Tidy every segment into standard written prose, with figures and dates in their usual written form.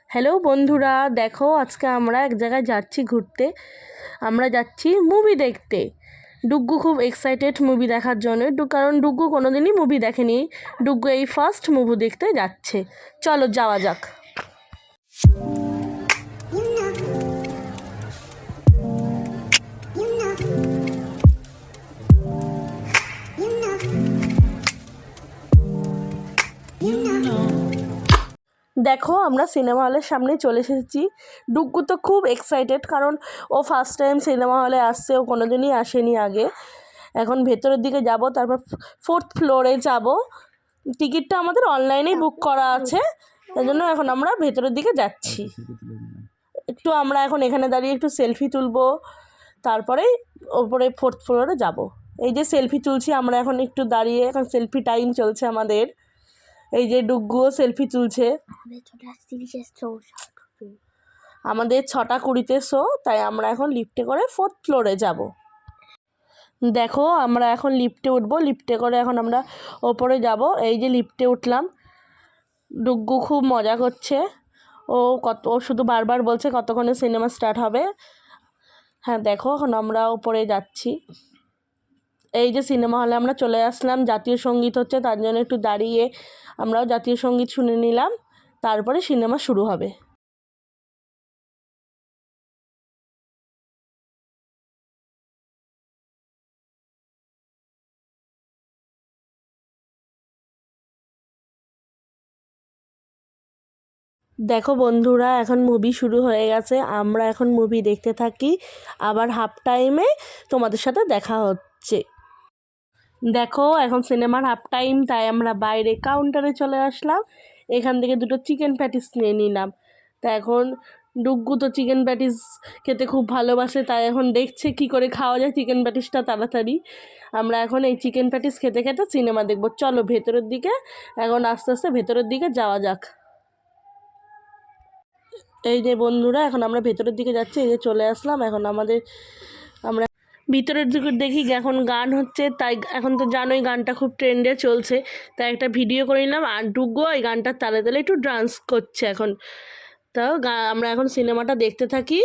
Hello বন্ধুরা, দেখো আজকে আমরা এক জায়গায় যাচ্ছি ঘুরতে। আমরা যাচ্ছি মুভি দেখতে। ডুগ্গু খুব এক্সাইটেড মুভি দেখার জন্য, কারণ ডুগ্গু কোনোদিনই মুভি দেখেনি। ডুগ্গু এই ফার্স্ট মুভি দেখতে যাচ্ছে। চলো যাওয়া যাক। দেখো আমরা সিনেমা হলের সামনে চলে এসেছি। ডুগ্গু তো খুব এক্সাইটেড, কারণ ও ফার্স্ট টাইম সিনেমা হলে আসছে, ও কোনোদিনই আসেনি আগে। এখন ভেতরের দিকে যাব, তারপর 4th ফ্লোরে যাব। টিকিটটা আমাদের অনলাইনেই বুক করা আছে, তাই জন্য এখন আমরা ভেতরের দিকে যাচ্ছি। একটু আমরা এখন এখানে দাঁড়িয়ে একটু সেলফি তুলবো, তারপরেই ওপরে 4th ফ্লোরে যাব। এই যে সেলফি তুলছি আমরা এখন একটু দাঁড়িয়ে, এখন সেলফি টাইম চলছে আমাদের। এই যে ডুগ্গুও সেলফি তুলছে। আমাদের 6:20-তে শো, তাই আমরা এখন লিফটে করে 4th ফ্লোরে যাব। দেখো আমরা এখন লিফটে উঠবো, লিফটে করে এখন আমরা ওপরে যাব। এই যে লিফটে উঠলাম। ডুগ্গু খুব মজা করছে, ও শুধু বারবার বলছে কতক্ষণে সিনেমা স্টার্ট হবে। হ্যাঁ দেখো এখন আমরা ওপরে যাচ্ছি। এই যে সিনেমা হলে আমরা চলে আসলাম, জাতীয় সঙ্গীত হচ্ছে, তার জন্য একটু দাঁড়িয়ে আমরাও জাতীয় সঙ্গীত শুনে নিলাম, তারপরে সিনেমা শুরু হবে। দেখো বন্ধুরা, এখন মুভি শুরু হয়ে গেছে, আমরা এখন মুভি দেখতে থাকি। আবার হাফ টাইমে তোমাদের সাথে দেখা হচ্ছে। দেখো এখন সিনেমার হাফ টাইম, তাই আমরা বাইরে কাউন্টারে চলে আসলাম। এখান থেকে 2টো চিকেন প্যাটিস নিয়ে নিলাম। তা এখন ডুগ্গু তো চিকেন প্যাটিস খেতে খুব ভালোবাসে, তাই এখন দেখছে কি করে খাওয়া যায় চিকেন প্যাটিসটা তাড়াতাড়ি। আমরা এখন এই চিকেন প্যাটিস খেতে খেতে সিনেমা দেখবো। চলো ভেতরের দিকে এখন আস্তে আস্তে ভেতরের দিকে যাওয়া যাক। এই যে বন্ধুরা, এখন আমরা ভেতরের দিকে যাচ্ছি। এই যে চলে আসলাম। এখন আমরা ভিতরের দিকে দেখি এখন গান হচ্ছে, তাই এখন তো জানোই গানটা খুব ট্রেন্ডে চলছে, তাই একটা ভিডিও করে নিলাম। আর ডুগ্গু এই গানটার তালে তালে একটু ডান্স করছে এখন। তাও আমরা এখন সিনেমাটা দেখতে থাকি,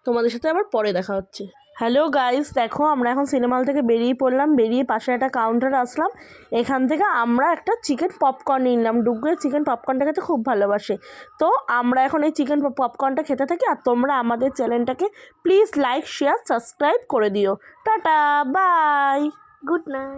তোমাদের সাথে আবার পরে দেখা হচ্ছে। হ্যালো গাইস, দেখো আমরা এখন সিনেমা হল থেকে বেরিয়ে পড়লাম, বেরিয়ে পাশে একটা কাউন্টারে আসলাম। এখান থেকে আমরা একটা চিকেন পপকর্ন নিলাম। ডুগ্গুর চিকেন পপকর্নটা খেতে খুব ভালোবাসে, তো আমরা এখন এই চিকেন পপকর্নটা খেতে থাকি। আর তোমরা আমাদের চ্যানেলটাকে প্লিজ লাইক, শেয়ার, সাবস্ক্রাইব করে দিও। Tata, bye, good night.